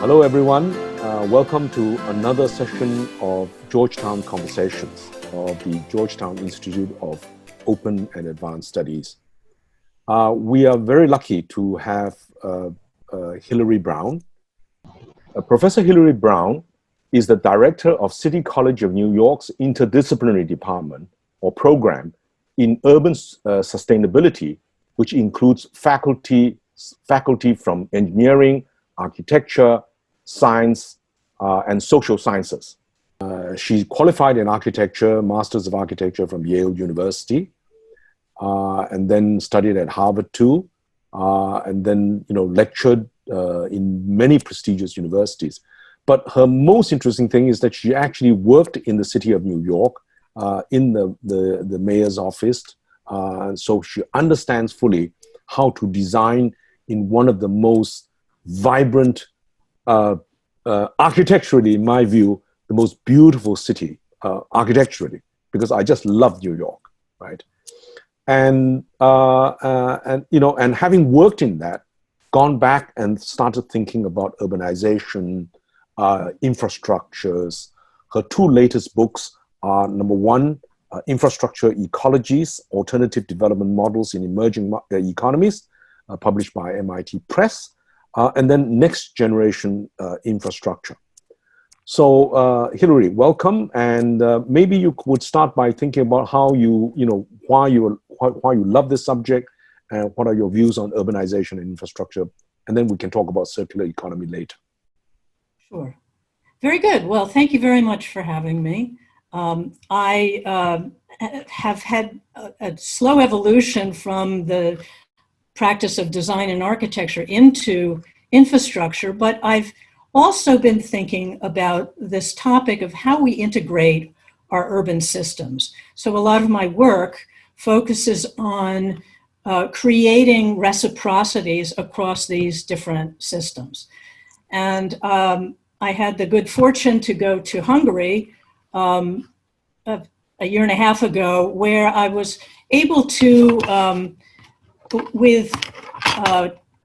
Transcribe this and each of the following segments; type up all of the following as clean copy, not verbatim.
Hello, everyone. Welcome to another session of Georgetown Conversations of the Georgetown Institute of Open and Advanced Studies. We are very lucky to have Hilary Brown. Professor Hilary Brown is the director of City College of New York's Interdisciplinary Department or Program in Urban Sustainability, which includes faculty from engineering, architecture, science, and social sciences. She qualified in architecture, Masters of Architecture from Yale University, and then studied at Harvard too, and then lectured in many prestigious universities. But her most interesting thing is that she actually worked in the city of New York, in the mayor's office, so she understands fully how to design in one of the most vibrant, architecturally, in my view, the most beautiful city architecturally, because I just love New York, right? And having worked in that, gone back and started thinking about urbanization, infrastructures. Her two latest books are, number one, Infrastructure Ecologies, Alternative Development Models in Emerging Economies, published by MIT Press, and then Next Generation Infrastructure. So, Hilary, welcome, and maybe you would start by thinking about how why you love this subject, and what are your views on urbanization and infrastructure, and then we can talk about circular economy later. Sure. Very good. Well, thank you very much for having me. I have had a slow evolution from the practice of design and architecture into infrastructure, but I've also been thinking about this topic of how we integrate our urban systems. So a lot of my work focuses on creating reciprocities across these different systems. And I had the good fortune to go to Hungary a year and a half ago, where I was able to, with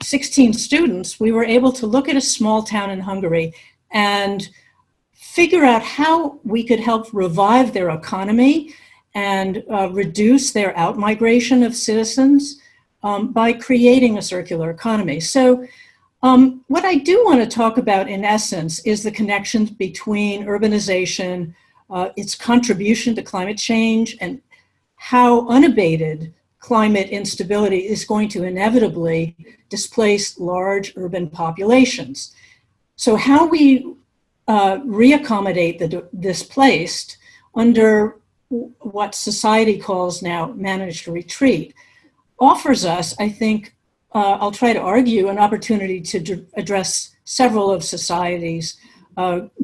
16 students, we were able to look at a small town in Hungary and figure out how we could help revive their economy and reduce their outmigration of citizens by creating a circular economy. So what I do want to talk about in essence is the connections between urbanization, its contribution to climate change, and how unabated climate instability is going to inevitably displace large urban populations. So how we reaccommodate the displaced under what society calls now managed retreat offers us, I think, I'll try to argue, an opportunity to address several of society's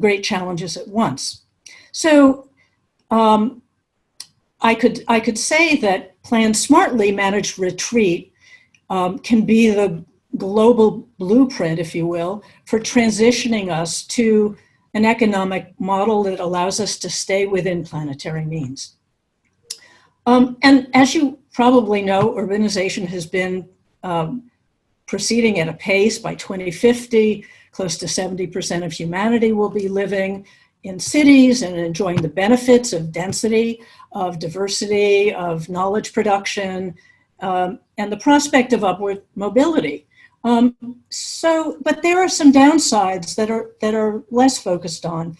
great challenges at once. So I could say that planned smartly, managed retreat can be the global blueprint, if you will, for transitioning us to an economic model that allows us to stay within planetary means. And as you probably know, urbanization has been proceeding at a pace. By 2050, close to 70% of humanity will be living in cities and enjoying the benefits of density, of diversity, of knowledge production, and the prospect of upward mobility. But there are some downsides that are less focused on.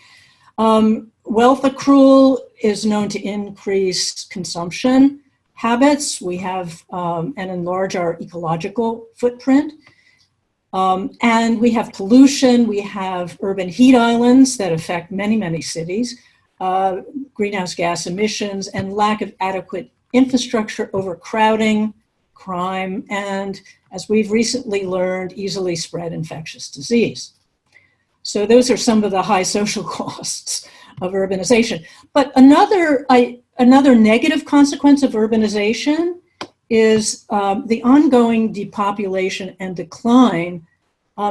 Wealth accrual is known to increase consumption habits. We have and enlarge our ecological footprint. And we have pollution, we have urban heat islands that affect many, many cities, greenhouse gas emissions, and lack of adequate infrastructure, overcrowding, crime, and, as we've recently learned, easily spread infectious disease. So those are some of the high social costs of urbanization. But another negative consequence of urbanization is the ongoing depopulation and decline,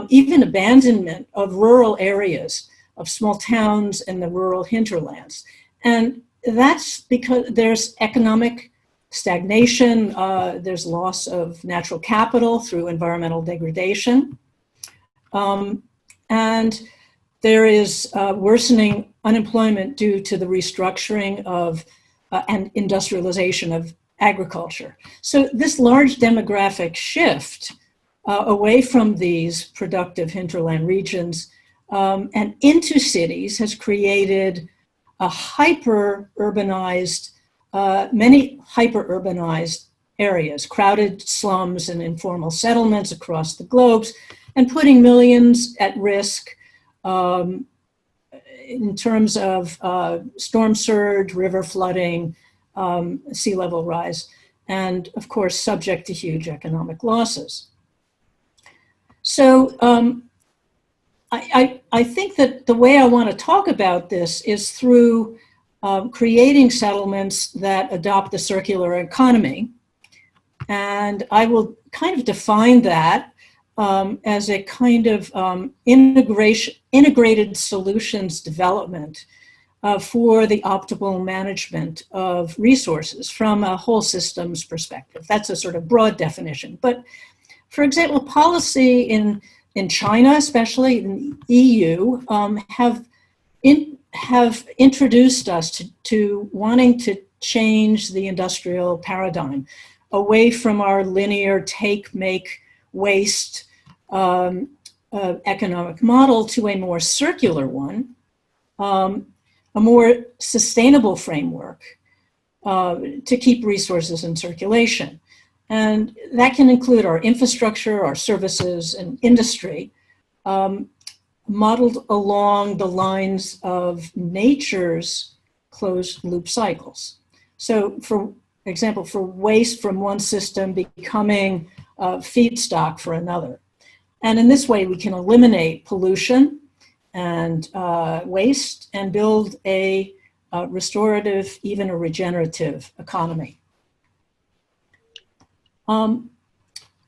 even abandonment of rural areas, of small towns and the rural hinterlands. And that's because there's economic stagnation, there's loss of natural capital through environmental degradation. And there is worsening unemployment due to the restructuring of and industrialization of agriculture. So this large demographic shift away from these productive hinterland regions and into cities has created a hyper-urbanized, many hyper-urbanized areas, crowded slums and informal settlements across the globe, and putting millions at risk in terms of storm surge, river flooding, sea level rise, and of course, subject to huge economic losses. So I think that the way I want to talk about this is through creating settlements that adopt the circular economy. And I will kind of define that as a kind of integrated solutions development for the optimal management of resources from a whole systems perspective. That's a sort of broad definition. But for example, policy in China, especially in the EU, have introduced us to wanting to change the industrial paradigm away from our linear take, make, waste economic model to a more circular one, a more sustainable framework to keep resources in circulation. And that can include our infrastructure, our services, and industry, modeled along the lines of nature's closed loop cycles. So for example, for waste from one system becoming feedstock for another. And in this way, we can eliminate pollution and waste and build a restorative, even a regenerative economy.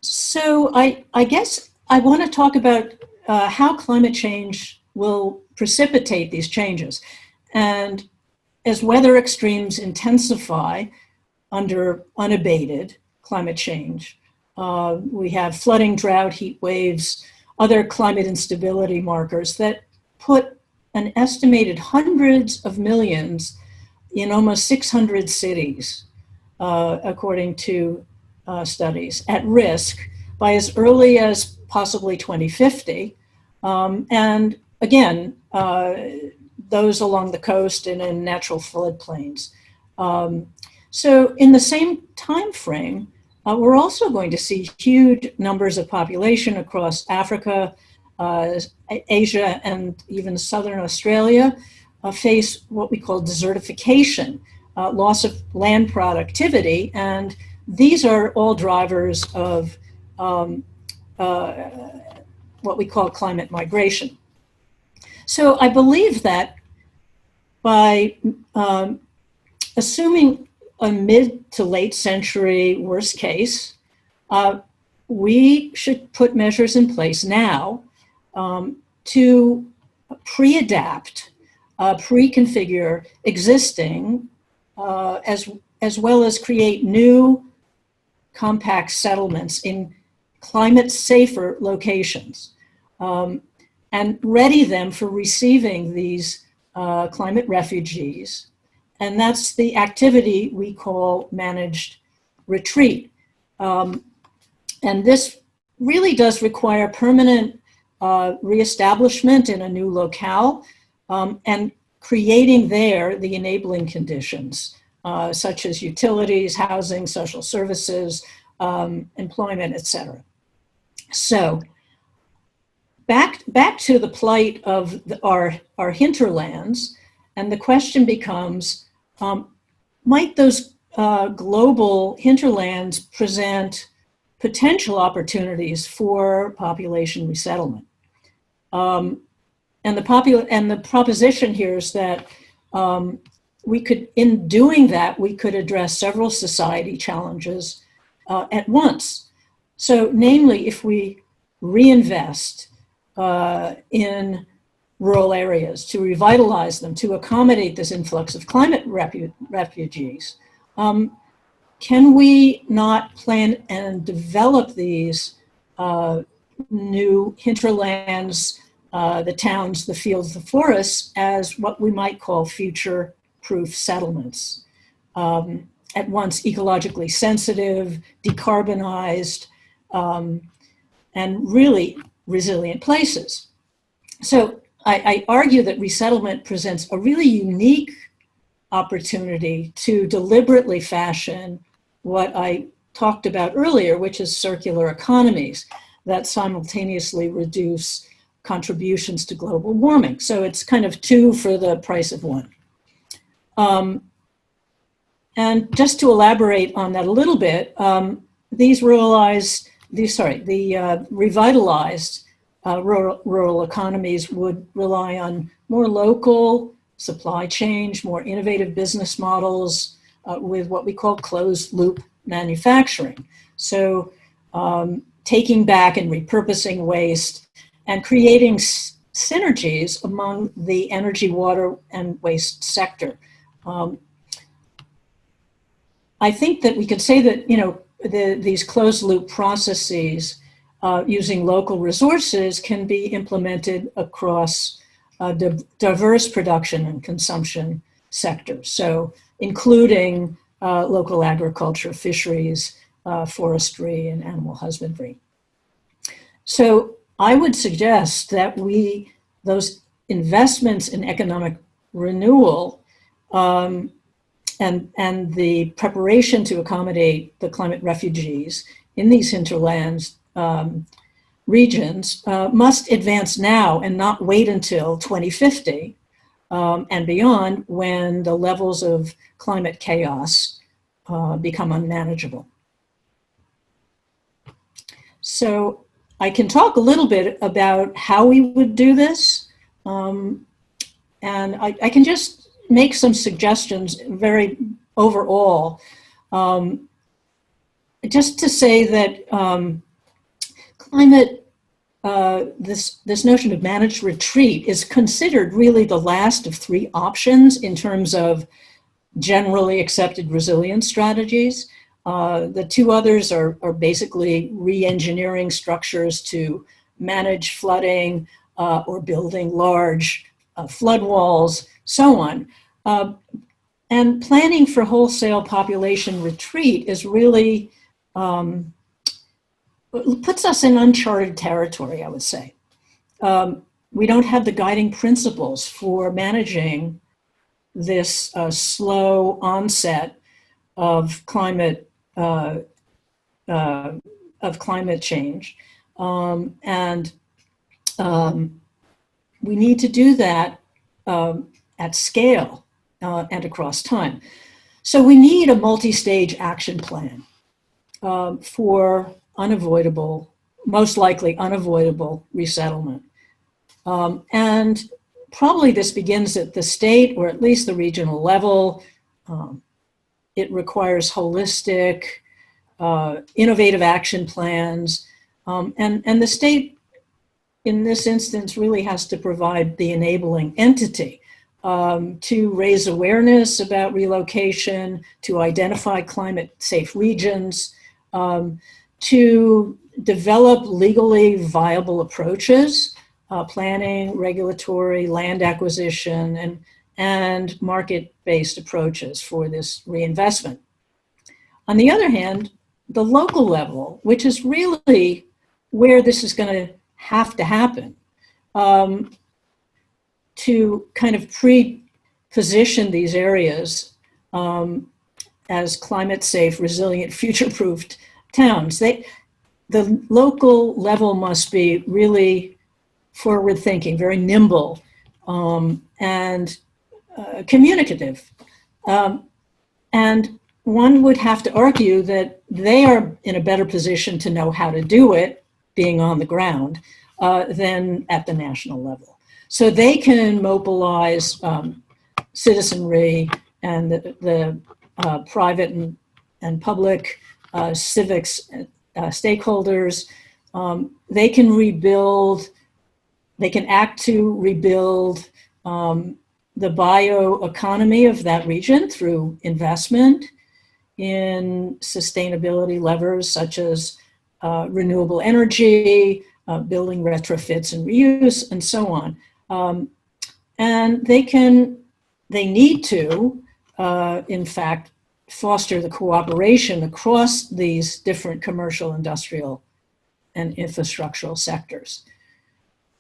So I guess I want to talk about how climate change will precipitate these changes. And as weather extremes intensify under unabated climate change, we have flooding, drought, heat waves, other climate instability markers that put an estimated hundreds of millions in almost 600 cities, according to studies, at risk by as early as possibly 2050. And again, those along the coast and in natural floodplains. So in the same time frame, we're also going to see huge numbers of population across Africa, Asia, and even southern Australia face what we call desertification, loss of land productivity, and these are all drivers of what we call climate migration. So I believe that by assuming a mid to late century worst case, we should put measures in place now to pre-adapt, pre-configure existing, as well as create new compact settlements in climate safer locations and ready them for receiving these climate refugees. And that's the activity we call managed retreat. And this really does require permanent reestablishment in a new locale and creating there the enabling conditions, such as utilities, housing, social services, employment, et cetera. So back to the plight of our hinterlands, and the question becomes, might those global hinterlands present potential opportunities for population resettlement? And the proposition here is that we could, in doing that, we could address several society challenges at once. So namely, if we reinvest in rural areas to revitalize them, to accommodate this influx of climate refugees, can we not plan and develop these new hinterlands the towns, the fields, the forests as what we might call future-proof settlements. At once ecologically sensitive, decarbonized, and really resilient places. So I argue that resettlement presents a really unique opportunity to deliberately fashion what I talked about earlier, which is circular economies that simultaneously reduce contributions to global warming. So it's kind of two for the price of one. And just to elaborate on that a little bit, the revitalized rural economies would rely on more local supply chain, more innovative business models with what we call closed loop manufacturing. So taking back and repurposing waste and creating synergies among the energy, water, and waste sector. I think that we could say that, these closed loop processes using local resources can be implemented across diverse production and consumption sectors. So including local agriculture, fisheries, forestry, and animal husbandry. So I would suggest that those investments in economic renewal and the preparation to accommodate the climate refugees in these hinterlands regions must advance now and not wait until 2050 and beyond, when the levels of climate chaos become unmanageable. So I can talk a little bit about how we would do this. And I can just make some suggestions very overall. Just to say that climate, this notion of managed retreat is considered really the last of three options in terms of generally accepted resilience strategies. The two others are basically re-engineering structures to manage flooding or building large flood walls, so on. And planning for wholesale population retreat is really, puts us in uncharted territory, I would say. We don't have the guiding principles for managing this slow onset of climate change, and we need to do that at scale and across time. So we need a multi-stage action plan for unavoidable, most likely unavoidable resettlement. And probably this begins at the state or at least the regional level. It requires holistic, innovative action plans. And the state, in this instance, really has to provide the enabling entity to raise awareness about relocation, to identify climate-safe regions, to develop legally viable approaches, planning, regulatory, land acquisition, and market-based approaches for this reinvestment. On the other hand, the local level, which is really where this is going to have to happen, to kind of pre-position these areas as climate-safe, resilient, future-proofed towns. The local level must be really forward-thinking, very nimble, and communicative. And one would have to argue that they are in a better position to know how to do it, being on the ground, than at the national level. So they can mobilize citizenry and the private and public civics stakeholders. They can rebuild, they can act to rebuild the bioeconomy of that region through investment in sustainability levers such as renewable energy, building retrofits and reuse and so on. And they need to, in fact, foster the cooperation across these different commercial, industrial, and infrastructural sectors.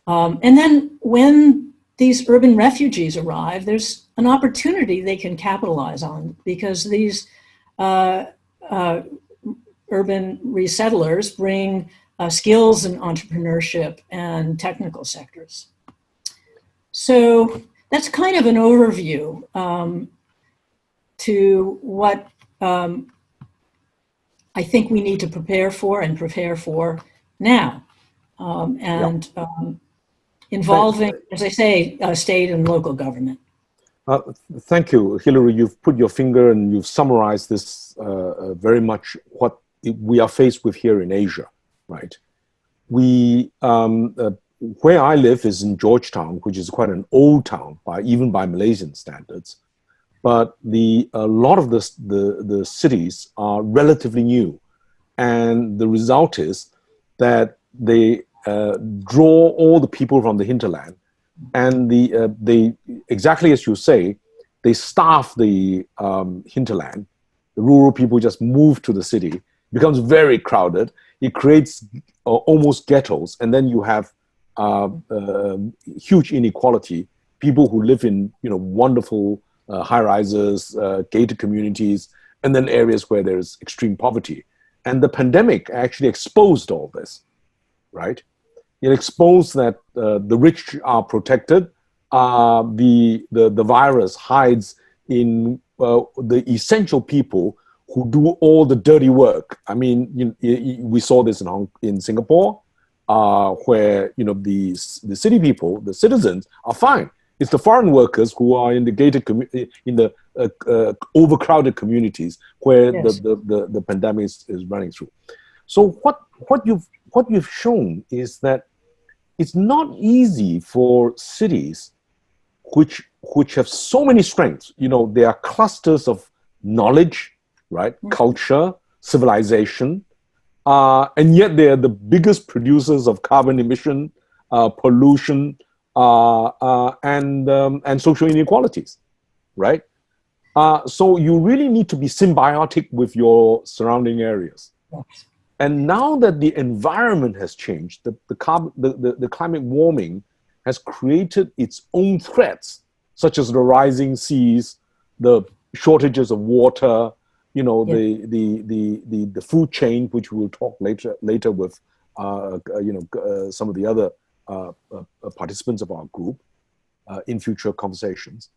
And then when these urban refugees arrive, there's an opportunity they can capitalize on, because these urban resettlers bring skills and entrepreneurship and technical sectors. So that's kind of an overview to what I think we need to prepare for now. Involving, as I say, state and local government. Thank you, Hilary. You've put your finger and you've summarized this very much what we are faced with here in Asia, right? Where I live is in Georgetown, which is quite an old town, even by Malaysian standards. But a lot of the cities are relatively new. And the result is that they draw all the people from the hinterland, and they exactly as you say, they starve the hinterland. The rural people just move to the city. It becomes very crowded. It creates almost ghettos, and then you have huge inequality. People who live in wonderful high-rises, gated communities, and then areas where there's extreme poverty. And the pandemic actually exposed all this, right? It exposed that the rich are protected. The virus hides in the essential people who do all the dirty work. I mean, we saw this in Singapore, where the city people, the citizens, are fine. It's the foreign workers who are in the gated overcrowded communities where yes. the pandemic is running through. So what you've shown is that it's not easy for cities which have so many strengths. They are clusters of knowledge, right? Mm-hmm. Culture, civilization, and yet they are the biggest producers of carbon emission, pollution, and social inequalities, right? So you really need to be symbiotic with your surrounding areas. Yes. And now that the environment has changed, the climate warming has created its own threats, such as the rising seas, the shortages of water, the food chain, which we'll talk later with some of the other participants of our group in future conversations.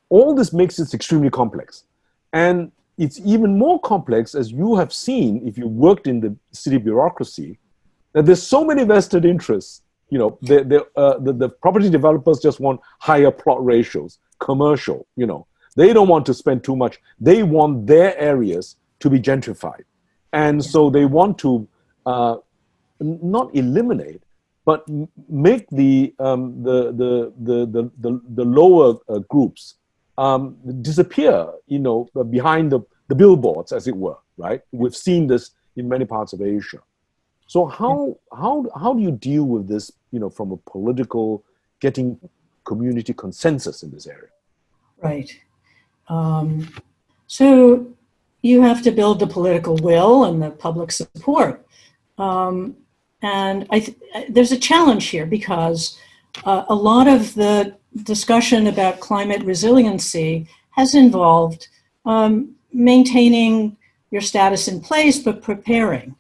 All this makes it extremely complex. And it's even more complex, as you have seen, if you worked in the city bureaucracy, that there's so many vested interests. The property developers just want higher plot ratios, commercial, They don't want to spend too much. They want their areas to be gentrified. And so they want to not eliminate, but make the lower groups disappear, behind the billboards, as it were, right? We've seen this in many parts of Asia. So how do you deal with this, from a political, getting community consensus in this area? Right. So you have to build the political will and the public support. And there's a challenge here, because a lot of the discussion about climate resiliency has involved maintaining your status in place, but preparing.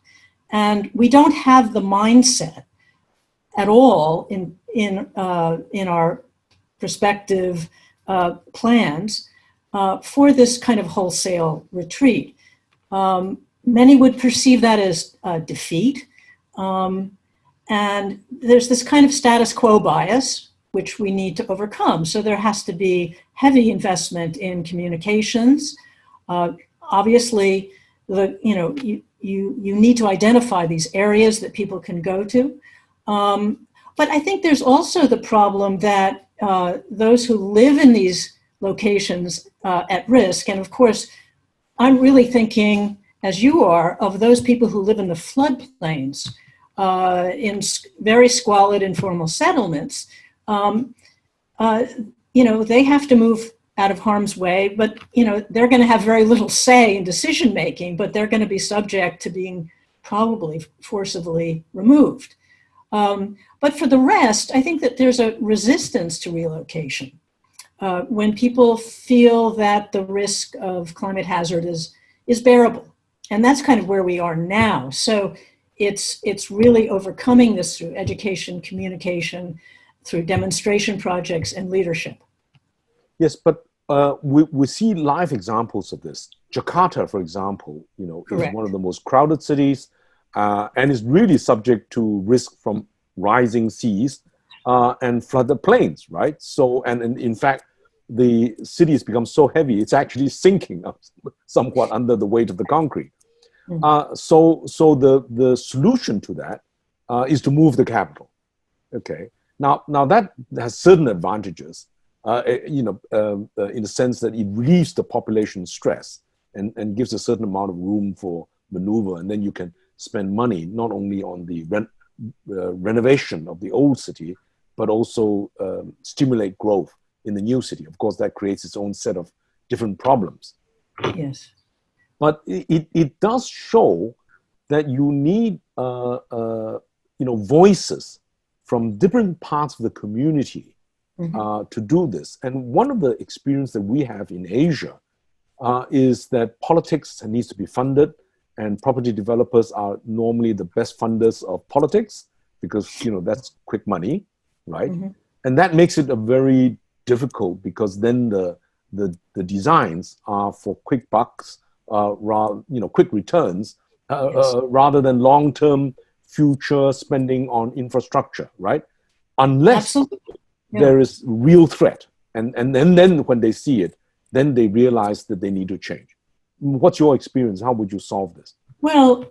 And we don't have the mindset at all in our prospective plans for this kind of wholesale retreat. Many would perceive that as defeat. And there's this kind of status quo bias, which we need to overcome. So there has to be heavy investment in communications. Obviously, you need to identify these areas that people can go to. But I think there's also the problem that those who live in these locations at risk, and of course, I'm really thinking, as you are, of those people who live in the floodplains, in very squalid informal settlements, they have to move out of harm's way, but they're going to have very little say in decision making, but they're going to be subject to being probably forcibly removed. But for the rest, I think that there's a resistance to relocation. When people feel that the risk of climate hazard is bearable. And that's kind of where we are now. So it's really overcoming this through education, communication, through demonstration projects and leadership. Yes, but we see live examples of this. Jakarta, for example, is one of the most crowded cities and is really subject to risk from rising seas and flooded plains, right? So, and in fact, the city has become so heavy, it's actually sinking somewhat under the weight of the concrete. So the solution to that is to move the capital. Okay. Now that has certain advantages, in the sense that it relieves the population stress and gives a certain amount of room for maneuver, and then you can spend money not only on the renovation of the old city, but also stimulate growth in the new city. Of course, that creates its own set of different problems. Yes. But it does show that you need voices from different parts of the community to do this. And one of the experience that we have in Asia is that politics needs to be funded, and property developers are normally the best funders of politics because that's quick money, right? And that makes it a very difficult, because then the designs are for quick bucks, quick returns, rather than long-term future spending on infrastructure, right? Unless there is real threat. And then when they see it, then they realize that they need to change. What's your experience? How would you solve this? Well,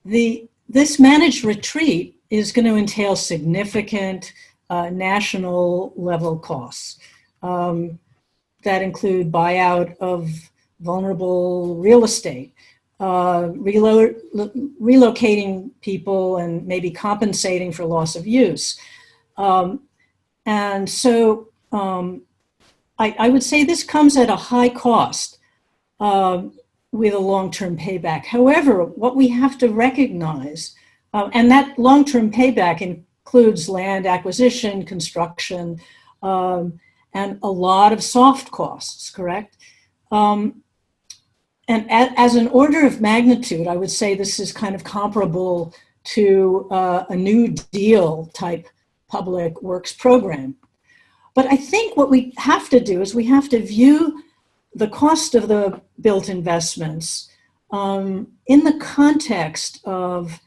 this managed retreat is going to entail significant national level costs that include buyout of vulnerable real estate, relocating people and maybe compensating for loss of use. And so I would say this comes at a high cost with a long-term payback. However, what we have to recognize, and that long-term payback includes land acquisition, construction, and a lot of soft costs, correct? And as an order of magnitude, I would say this is kind of comparable to a New Deal type public works program. But I think what we have to do is we have to view the cost of the built investments in the context of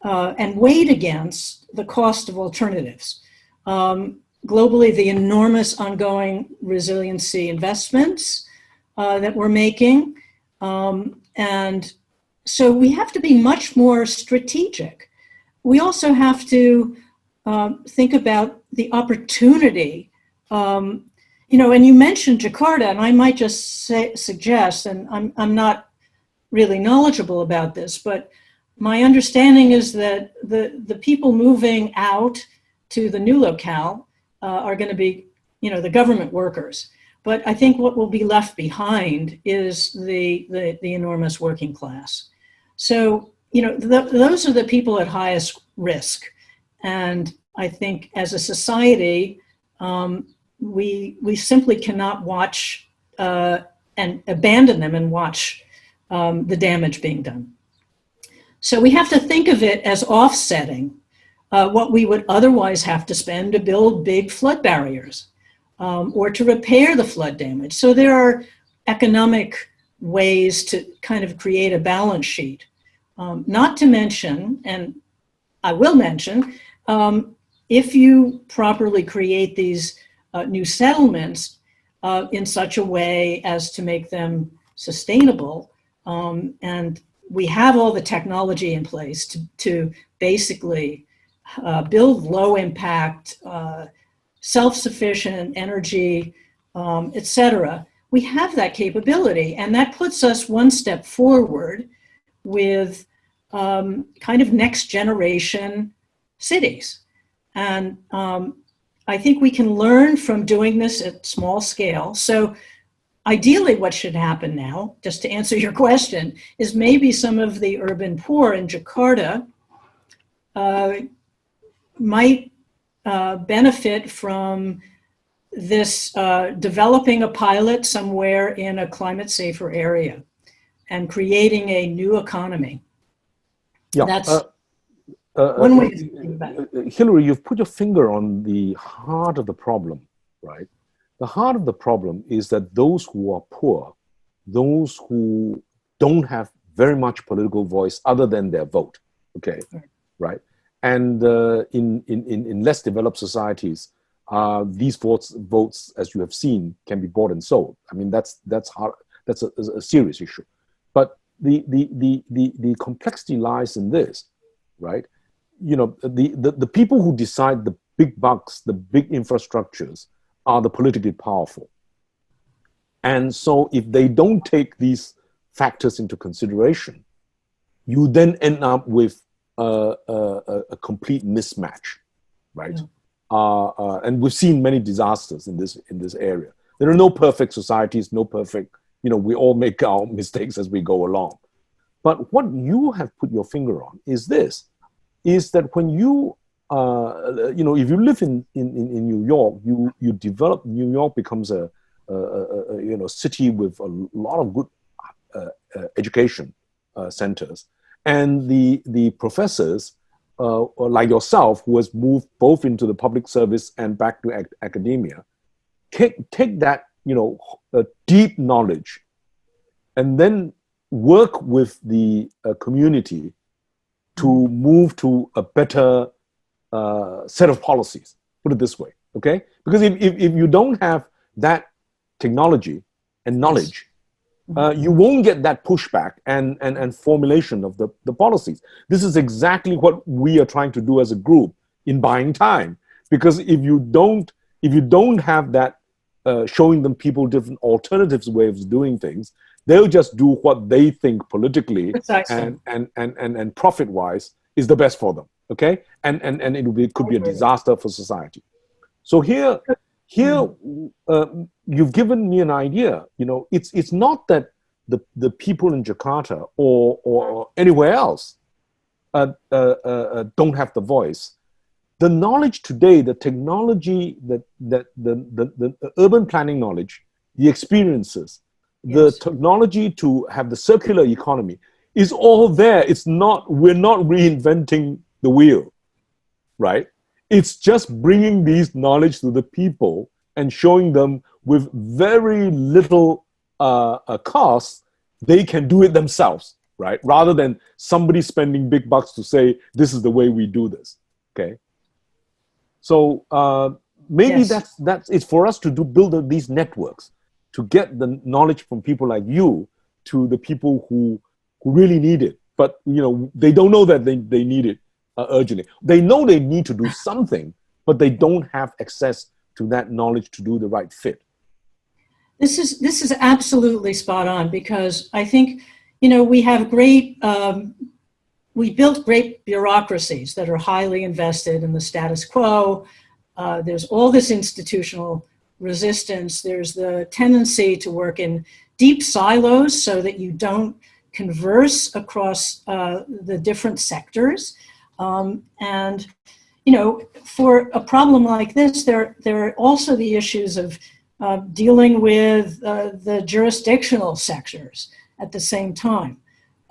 and weighed against the cost of alternatives. Globally, the enormous ongoing resiliency investments that we're making. And so we have to be much more strategic. We also have to think about the opportunity. And you mentioned Jakarta, and I might just suggest, and I'm not really knowledgeable about this, but my understanding is that the people moving out to the new locale are going to be, the government workers. But I think what will be left behind is the enormous working class. So, those are the people at highest risk. And I think as a society, we simply cannot watch and abandon them and watch the damage being done. So we have to think of it as offsetting what we would otherwise have to spend to build big flood barriers or to repair the flood damage. So there are economic ways to kind of create a balance sheet. Not to mention, and I will mention, if you properly create these new settlements in such a way as to make them sustainable, and we have all the technology in place to basically build low impact, self-sufficient energy, et cetera. We have that capability, and that puts us one step forward with kind of next generation cities. And I think we can learn from doing this at small scale. So ideally what should happen now, just to answer your question, is maybe some of the urban poor in Jakarta might benefit from this developing a pilot somewhere in a climate safer area and creating a new economy. Yeah. That's one way to think about it. Hillary, you've put your finger on the heart of the problem, right? The heart of the problem is that those who are poor, those who don't have very much political voice other than their vote, okay, right? And in less developed societies, these votes, as you have seen, can be bought and sold. I mean, that's hard. That's a serious issue. But the complexity lies in this, right? You know, the people who decide the big bucks, the big infrastructures, are the politically powerful. And so if they don't take these factors into consideration, you then end up with a complete mismatch, right? Yeah. And we've seen many disasters in this area. There are no perfect societies, no perfect, you know, we all make our mistakes as we go along. But what you have put your finger on is this, is that when you, you know, if you live in New York, you develop, New York becomes a you know, city with a lot of good education centers. And the professors, like yourself, who has moved both into the public service and back to academia, take that, you know, deep knowledge and then work with the community to move to a better set of policies, put it this way, okay? Because if you don't have that technology and knowledge, you won't get that pushback and formulation of the policies. This is exactly what we are trying to do as a group in buying time. Because if you don't have that showing them people different alternatives ways of doing things, they'll just do what they think politically and profit-wise is the best for them. Okay, and it could be a disaster for society. So here, you've given me an idea. You know, it's not that the people in Jakarta or anywhere else don't have the voice. The knowledge today, the technology, the urban planning knowledge, the experiences, the technology to have the circular economy is all there. It's not. We're not reinventing the wheel, right? It's just bringing these knowledge to the people and showing them with very little cost, they can do it themselves, right? Rather than somebody spending big bucks to say, this is the way we do this, okay? So maybe that's it's for us to build these networks, to get the knowledge from people like you to the people who really need it. But, you know, they don't know that they need it urgently. They know they need to do something, but they don't have access to that knowledge to do the right fit. This is absolutely spot on, because I think, you know, we have we built great bureaucracies that are highly invested in the status quo. There's all this institutional resistance. There's the tendency to work in deep silos so that you don't converse across the different sectors. And, you know, for a problem like this, there are also the issues of dealing with the jurisdictional sectors at the same time.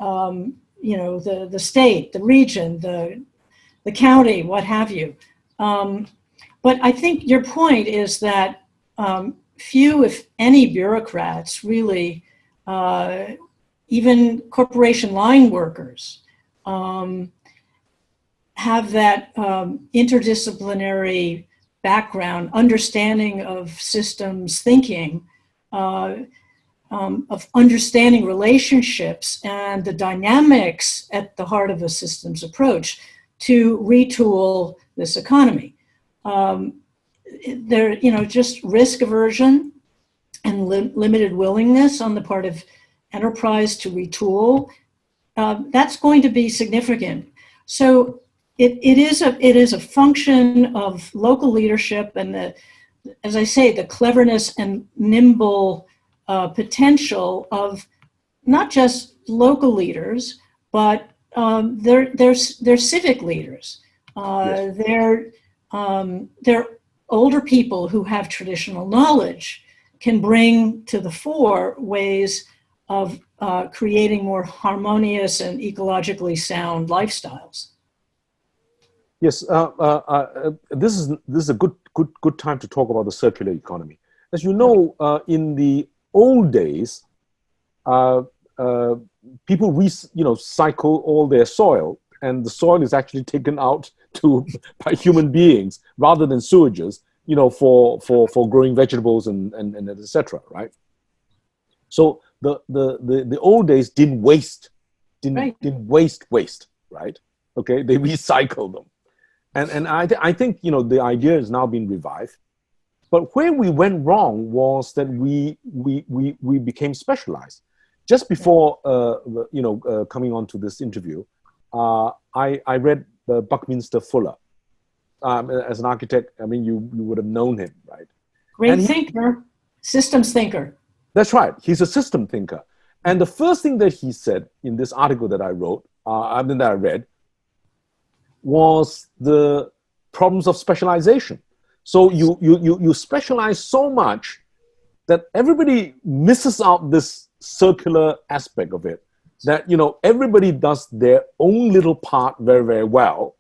You know, the state, the region, the county, what have you. But I think your point is that few, if any, bureaucrats really, even corporation line workers, have that interdisciplinary background, understanding of systems thinking, of understanding relationships and the dynamics at the heart of a systems approach to retool this economy. There, you know, just risk aversion and limited willingness on the part of enterprise to retool that's going to be significant. So it is a function of local leadership and as I say, the cleverness and nimble potential of not just local leaders, but they're civic leaders. Yes. They're older people who have traditional knowledge can bring to the fore ways of creating more harmonious and ecologically sound lifestyles. Yes, this is a good time to talk about the circular economy. As you know, in the old days, people cycle all their soil, and the soil is actually taken out by human beings rather than sewages, for growing vegetables and etc. Right. So the old days didn't waste, waste, right? Okay, they recycled them. And I think, the idea is now being revived. But where we went wrong was that we became specialized. Just before, coming on to this interview, I read Buckminster Fuller. As an architect, I mean, you would have known him, right? Great thinker, systems thinker. That's right. He's a system thinker. And the first thing that he said in this article that I wrote, that I read, was the problems of specialization. So you specialize so much that everybody misses out this circular aspect of it, that everybody does their own little part very, very well,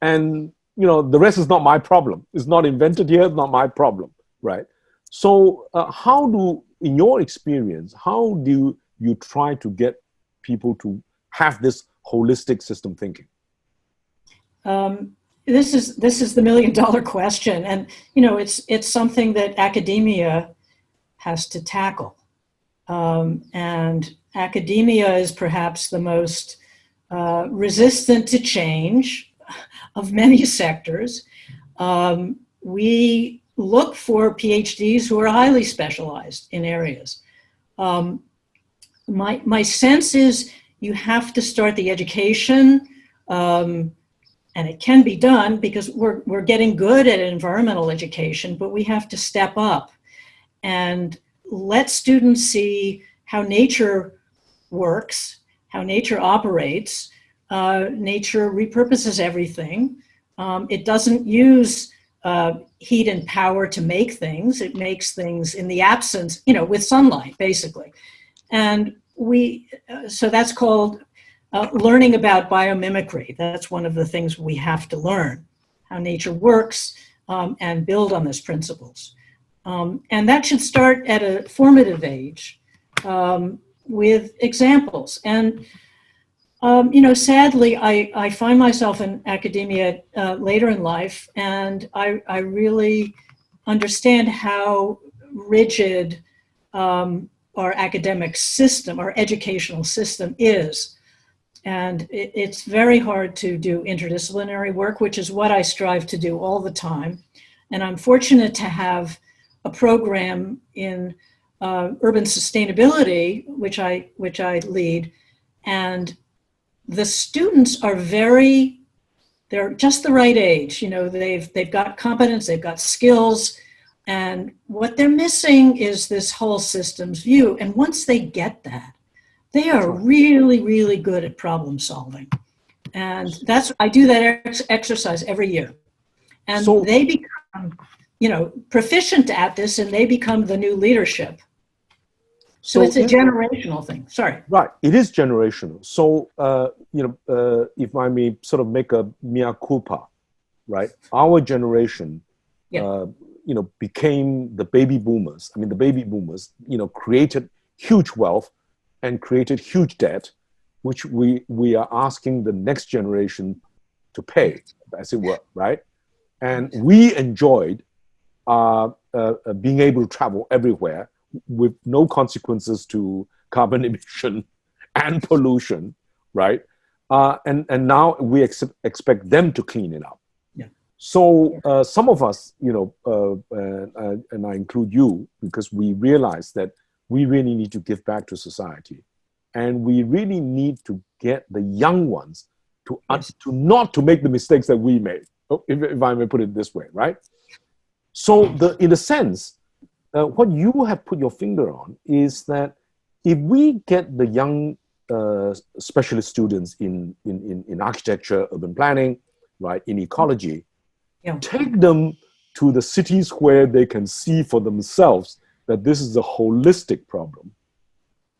and the rest is not my problem. It's not invented here. It's not my problem, right? So in your experience, how do you try to get people to have this holistic system thinking? This is the $1 million question, and it's something that academia has to tackle, and academia is perhaps the most resistant to change of many sectors. We look for PhDs who are highly specialized in areas. My sense is you have to start the education. And it can be done because we're getting good at environmental education, but we have to step up and let students see how nature works, how nature operates. Nature repurposes everything. It doesn't use heat and power to make things. It makes things in the absence, with sunlight, basically. And so that's called learning about biomimicry. That's one of the things we have to learn, how nature works, and build on those principles. And that should start at a formative age with examples. And, sadly, I find myself in academia later in life, and I really understand how rigid our academic system, our educational system is. And it's very hard to do interdisciplinary work, which is what I strive to do all the time. And I'm fortunate to have a program in urban sustainability, which I lead. And the students are they're just the right age. They've got competence, they've got skills. And what they're missing is this whole systems view. And once they get that, they are really, really good at problem solving. And I do that exercise every year. And they become, proficient at this, and they become the new leadership. So it's a generational thing. Sorry. Right. It is generational. So, if I may sort of make a mea culpa, right? Our generation, became the baby boomers. I mean, the baby boomers, created huge wealth and created huge debt, which we are asking the next generation to pay, as it were, right? And we enjoyed being able to travel everywhere with no consequences to carbon emission and pollution, right? And now we expect them to clean it up. Yeah. So some of us, and I include you, because we realize that we really need to give back to society. and we really need to get the young ones to, Yes. to not to make the mistakes that we made, if I may put it this way, right? So in a sense, what you have put your finger on is that if we get the young specialist students in architecture, urban planning, right, in ecology, Yeah. take them to the cities where they can see for themselves that this is a holistic problem.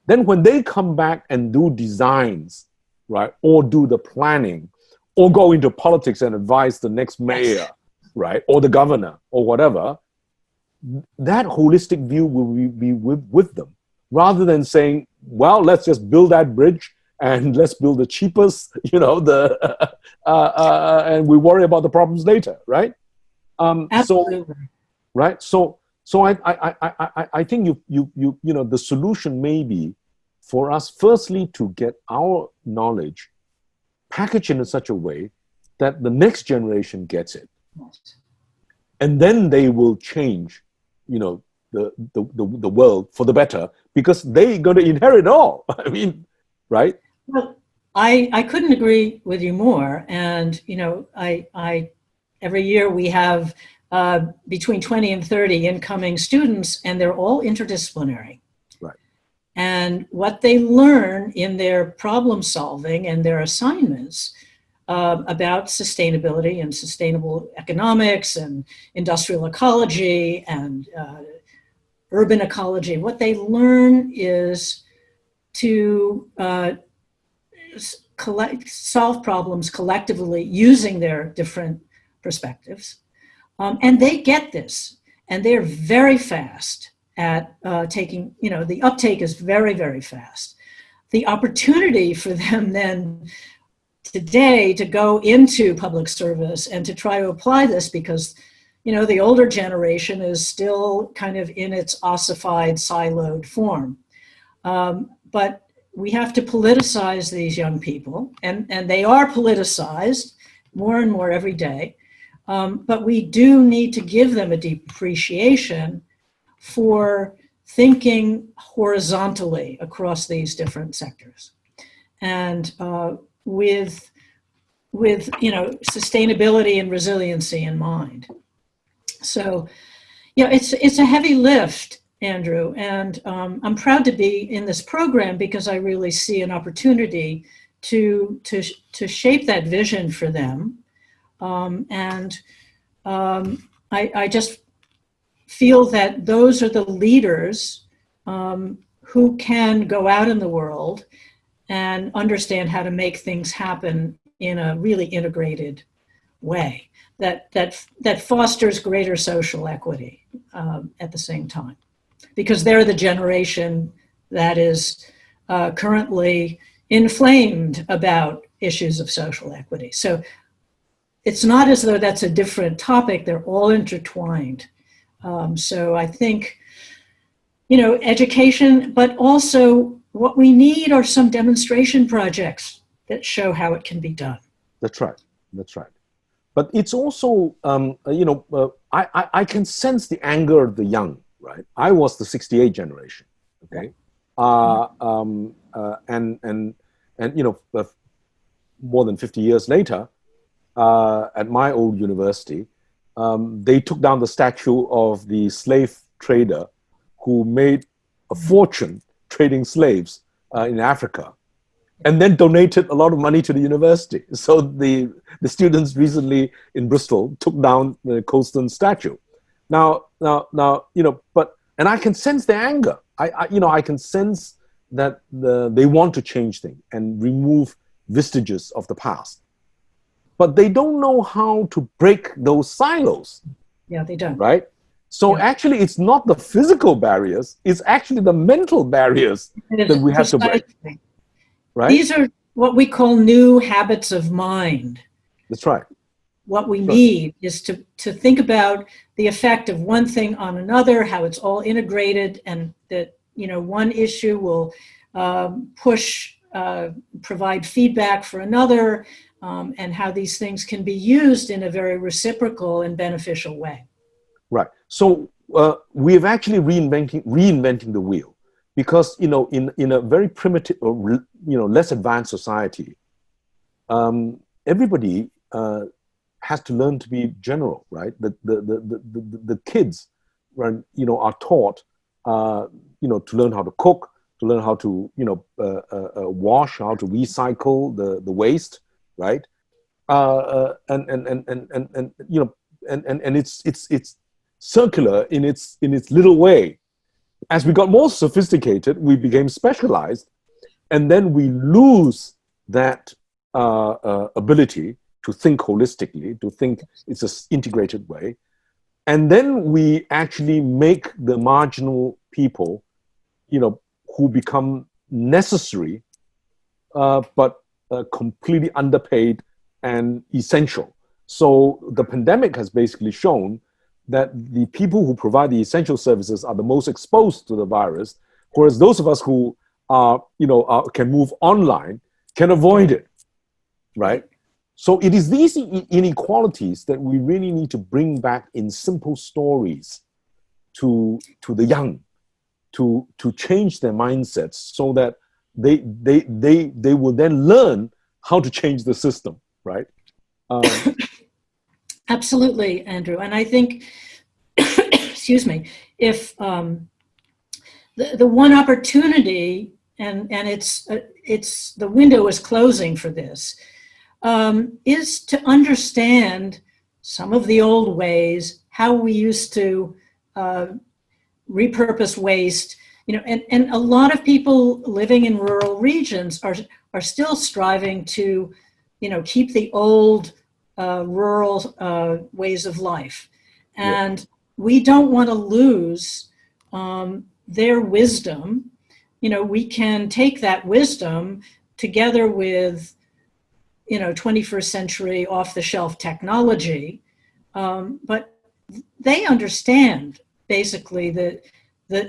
Then when they come back and do designs, right, or do the planning, or go into politics and advise the next mayor, right, or the governor, or whatever, that holistic view will be with them, rather than saying, well, let's just build that bridge and let's build the cheapest, you know, and we worry about the problems later, right? Absolutely. Right. So I think you know, the solution may be for us firstly to get our knowledge packaged in such a way that the next generation gets it, and then they will change, you know, the world for the better, because they're going to inherit it all. I mean, right? Well, I couldn't agree with you more. And, you know, I every year we have between 20 and 30 incoming students, and they're all interdisciplinary. Right. And what they learn in their problem solving and their assignments about sustainability and sustainable economics and industrial ecology and urban ecology, what they learn is to solve problems collectively using their different perspectives. And they get this, and they're very fast at taking, you know, the uptake is very, very fast. The opportunity for them then today to go into public service and to try to apply this, because, you know, the older generation is still kind of in its ossified, siloed form. But we have to politicize these young people, and they are politicized more and more every day. But we do need to give them a deep appreciation for thinking horizontally across these different sectors, and with you know, sustainability and resiliency in mind. So, yeah, it's a heavy lift, Andrew, and I'm proud to be in this program because I really see an opportunity to shape that vision for them. I just feel that those are the leaders who can go out in the world and understand how to make things happen in a really integrated way that fosters greater social equity at the same time, because they're the generation that is currently inflamed about issues of social equity. So it's not as though that's a different topic, they're all intertwined. So I think, you know, education, but also what we need are some demonstration projects that show how it can be done. That's right. That's right. But it's also, you know, I can sense the anger of the young, right? I was the '68 generation, okay? And you know, more than 50 years later, at my old university, they took down the statue of the slave trader who made a fortune trading slaves in Africa, and then donated a lot of money to the university. So the students recently in Bristol took down the Colston statue. Now, you know, and I can sense their anger. You know, I can sense that they want to change things and remove vestiges of the past, but they don't know how to break those silos. Yeah, they don't. Right? So actually, it's not the physical barriers, it's actually the mental barriers that we have to break. Right? These are what we call new habits of mind. That's right. What we need is to think about the effect of one thing on another, how it's all integrated, and that, you know, one issue will provide feedback for another, and how these things can be used in a very reciprocal and beneficial way. Right. So we've actually reinventing the wheel. because, in a very primitive or, less advanced society, everybody has to learn to be general, right? The kids, are taught, to learn how to cook, to learn how to, wash, how to recycle the waste, right? And it's circular in its little way. As we got more sophisticated, we became specialized, and then we lose that ability to think holistically, to think it's an integrated way. And then we actually make the marginal people, who become necessary, but completely underpaid and essential. So the pandemic has basically shown that the people who provide the essential services are the most exposed to the virus, whereas those of us who are, can move online can avoid it, right? So it is these inequalities that we really need to bring back in simple stories to the young, to change their mindsets, so that they will then learn how to change the system, right? Absolutely, Andrew. And I think, excuse me, if the one opportunity, and it's the window is closing for this, is to understand some of the old ways, how we used to repurpose waste, and a lot of people living in rural regions are still striving to, keep the old rural ways of life. And we don't want to lose their wisdom. We can take that wisdom together with 21st century off-the-shelf technology, but they understand basically the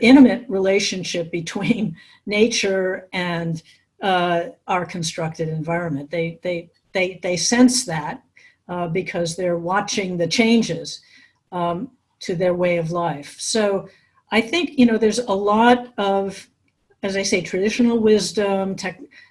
intimate relationship between nature and our constructed environment. They sense that because they're watching the changes to their way of life. So I think there's a lot of, as I say, traditional wisdom,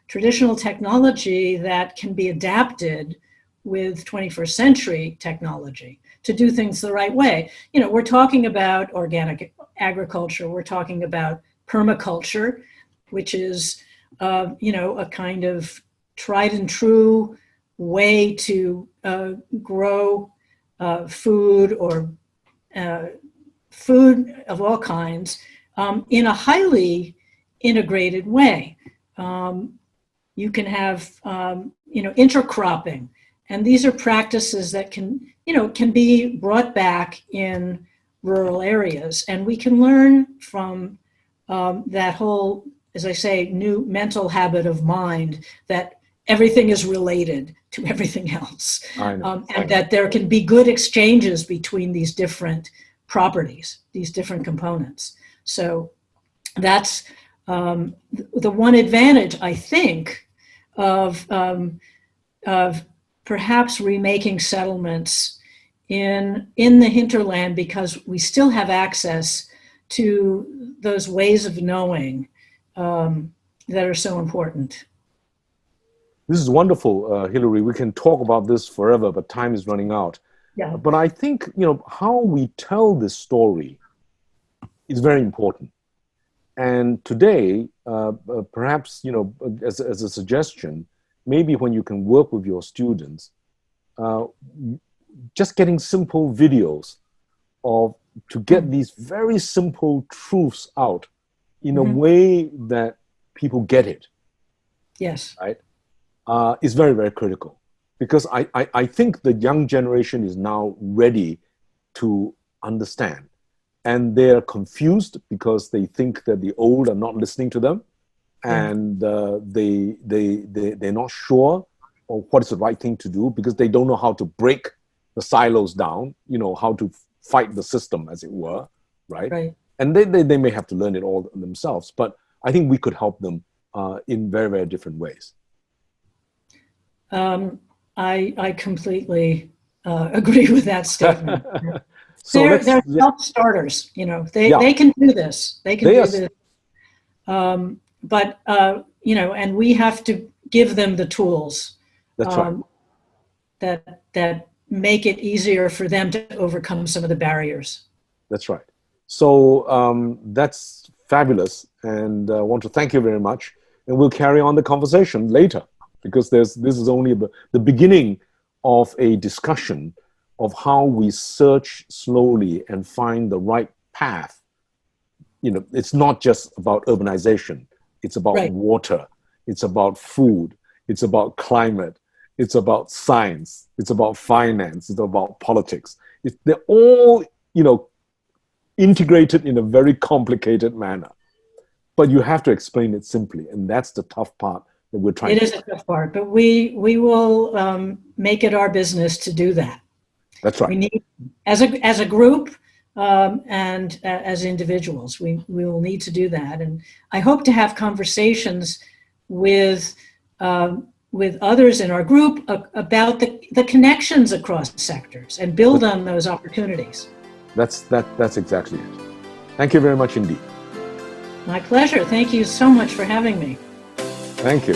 traditional technology that can be adapted with 21st century technology to do things the right way. We're talking about organic agriculture, we're talking about permaculture, which is, a kind of tried and true way to grow food or food of all kinds in a highly integrated way. You can have, intercropping, and these are practices that can be brought back in rural areas, and we can learn from that whole, as I say, new mental habit of mind that everything is related to everything else, and that there can be good exchanges between these different properties, these different components. So that's the one advantage, I think, of perhaps remaking settlements in the hinterland, because we still have access to those ways of knowing that are so important. This is wonderful, Hilary. We can talk about this forever, but time is running out. Yeah. But I think, how we tell this story is very important. And today, perhaps, as a suggestion, maybe when you can work with your students, just getting simple videos to get these very simple truths out in a way that people get it. Yes. Right? Is very, very critical, because I think the young generation is now ready to understand, and they're confused because they think that the old are not listening to them, and they're not sure of what is the right thing to do, because they don't know how to break the silos down, how to fight the system, as it were, right? And they may have to learn it all themselves, but I think we could help them in very, very different ways. I completely agree with that statement. So they're self-starters, they can do this. They can do this. But and we have to give them the tools. That's right. That make it easier for them to overcome some of the barriers. That's right. So that's fabulous, and I want to thank you very much. And we'll carry on the conversation later, because this is only the beginning of a discussion of how we search slowly and find the right path. It's not just about urbanization. It's about water. It's about food. It's about climate. It's about science. It's about finance. It's about politics. They're all, integrated in a very complicated manner. But you have to explain it simply, and that's the tough part that we're trying to do. It is a tough part, but we will make it our business to do that. That's right. We need, as a group and as individuals, we will need to do that. And I hope to have conversations with others in our group about the connections across sectors and build on those opportunities. That's exactly it. Thank you very much indeed. My pleasure. Thank you so much for having me. Thank you.